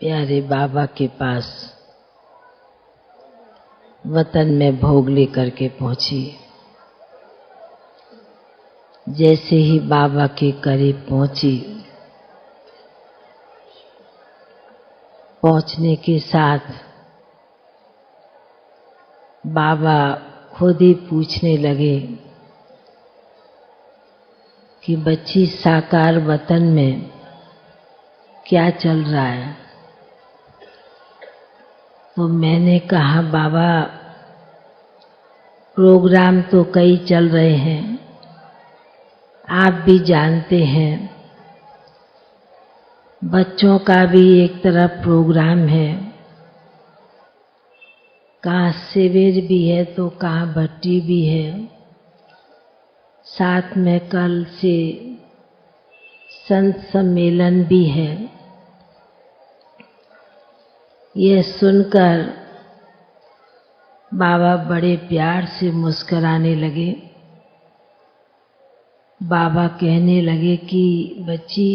प्यारे बाबा के पास वतन में भोग लेकर के पहुंची। जैसे ही बाबा के करीब पहुंची, पहुंचने के साथ बाबा खुद ही पूछने लगे कि बच्ची, साकार वतन में क्या चल रहा है? तो मैंने कहा, बाबा प्रोग्राम तो कई चल रहे हैं, आप भी जानते हैं। बच्चों का भी एक तरफ प्रोग्राम है, कहाँ शिविर भी है तो कहाँ भट्टी भी है। साथ में कल से संत सम्मेलन भी है। यह सुनकर बाबा बड़े प्यार से मुस्कुराने लगे। बाबा कहने लगे कि बच्ची,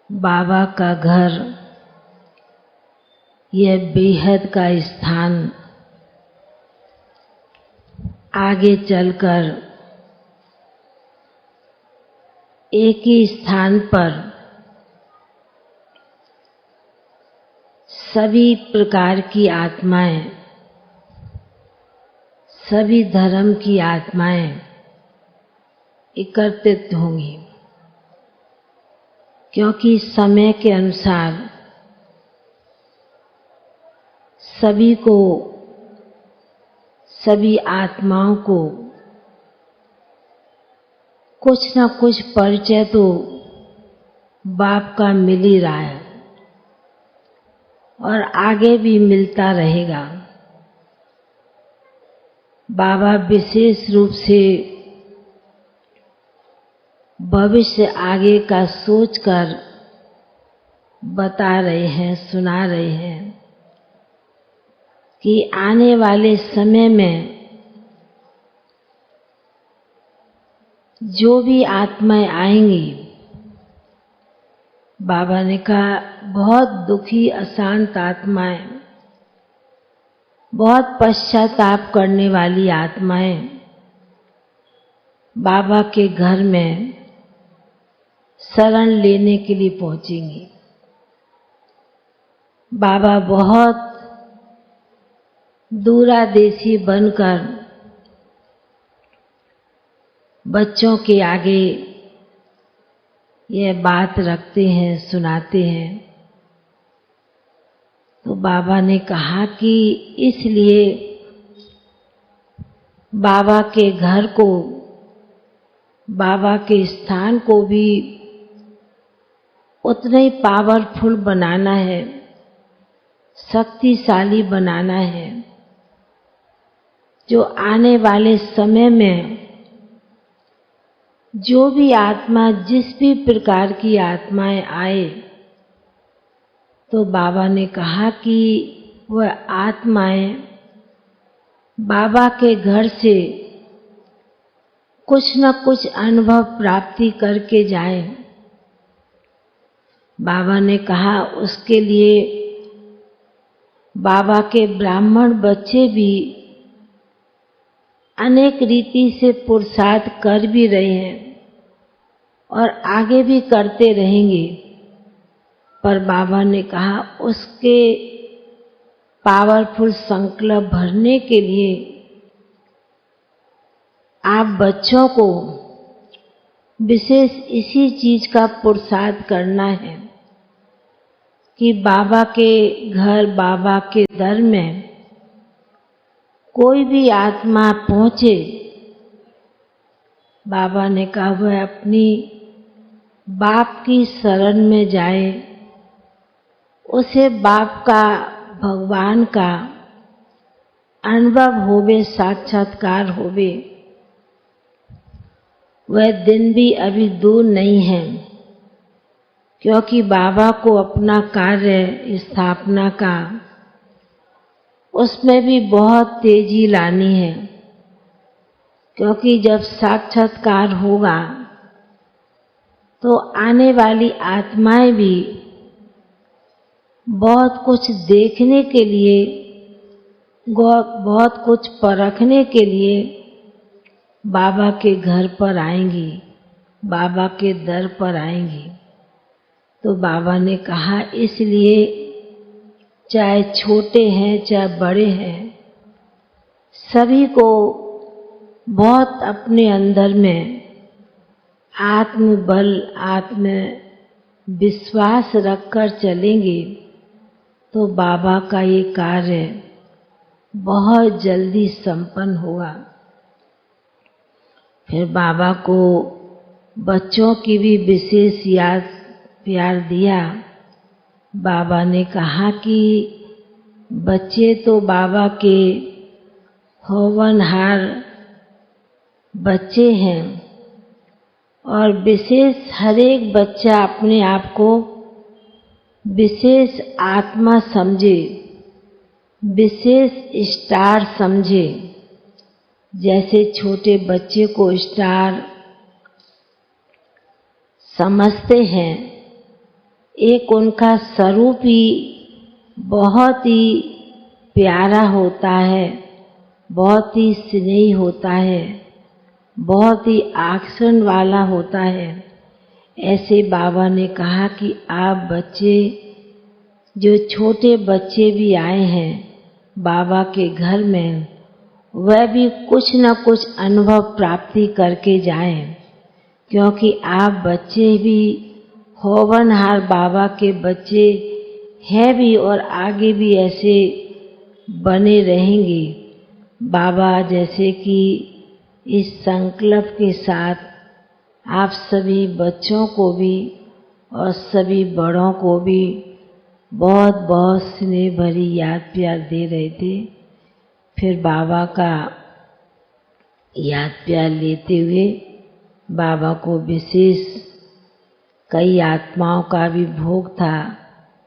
बाबा का घर, यह बेहद का स्थान आगे चलकर एक ही स्थान पर सभी प्रकार की आत्माएं, सभी धर्म की आत्माएं एकत्रित होंगी, क्योंकि समय के अनुसार सभी को, सभी आत्माओं को कुछ न कुछ परिचय तो बाप का मिल ही रहा है और आगे भी मिलता रहेगा। बाबा विशेष रूप से भविष्य आगे का सोचकर बता रहे हैं, सुना रहे हैं कि आने वाले समय में जो भी आत्माएं आएंगी, बाबा ने कहा बहुत दुखी अशांत आत्माएं, बहुत पश्चाताप करने वाली आत्माएं बाबा के घर में शरण लेने के लिए पहुंचेंगी। बाबा बहुत दूरादेशी बनकर बच्चों के आगे यह बात रखते हैं, सुनाते हैं। तो बाबा ने कहा कि इसलिए बाबा के घर को, बाबा के स्थान को भी उतना ही पावरफुल बनाना है, शक्तिशाली बनाना है, जो आने वाले समय में जो भी आत्मा, जिस भी प्रकार की आत्माएं आए, तो बाबा ने कहा कि वह आत्माएं बाबा के घर से कुछ न कुछ अनुभव प्राप्ति करके जाएं। बाबा ने कहा उसके लिए बाबा के ब्राह्मण बच्चे भी अनेक रीति से पुरुषार्थ कर भी रहे हैं और आगे भी करते रहेंगे। पर बाबा ने कहा उसके पावरफुल संकल्प भरने के लिए आप बच्चों को विशेष इसी चीज का पुरुषार्थ करना है कि बाबा के घर, बाबा के दर में कोई भी आत्मा पहुंचे, बाबा ने कहा वह अपनी बाप की शरण में जाए, उसे बाप का, भगवान का अनुभव होवे, साक्षात्कार होवे। वह दिन भी अभी दूर नहीं है, क्योंकि बाबा को अपना कार्य स्थापना का, उसमें भी बहुत तेजी लानी है, क्योंकि जब साक्षात्कार होगा तो आने वाली आत्माएं भी बहुत कुछ देखने के लिए, बहुत कुछ परखने के लिए बाबा के घर पर आएंगी, बाबा के दर पर आएंगी। तो बाबा ने कहा इसलिए चाहे छोटे हैं चाहे बड़े हैं, सभी को बहुत अपने अंदर में आत्मबल, आत्म विश्वास रखकर चलेंगे तो बाबा का ये कार्य बहुत जल्दी संपन्न होगा। फिर बाबा को बच्चों की भी विशेष याद प्यार दिया। बाबा ने कहा कि बच्चे तो बाबा के होवनहार बच्चे हैं और विशेष हर एक बच्चा अपने आप को विशेष आत्मा समझे, विशेष स्टार समझे। जैसे छोटे बच्चे को स्टार समझते हैं, एक उनका स्वरूप ही बहुत ही प्यारा होता है, बहुत ही स्नेही होता है, बहुत ही आकर्षण वाला होता है। ऐसे बाबा ने कहा कि आप बच्चे, जो छोटे बच्चे भी आए हैं बाबा के घर में, वह भी कुछ न कुछ अनुभव प्राप्ति करके जाएं, क्योंकि आप बच्चे भी होवनहार बाबा के बच्चे हैं भी और आगे भी ऐसे बने रहेंगे। बाबा जैसे कि इस संकल्प के साथ आप सभी बच्चों को भी और सभी बड़ों को भी बहुत बहुत स्नेह भरी याद प्यार दे रहे थे। फिर बाबा का याद प्यार लेते हुए बाबा को विशेष कई आत्माओं का भी भोग था,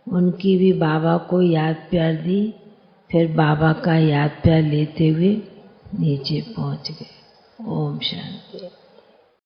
उनकी भी बाबा को याद प्यार दी। फिर बाबा का याद प्यार लेते हुए नीचे पहुंच गए। ओम शांति।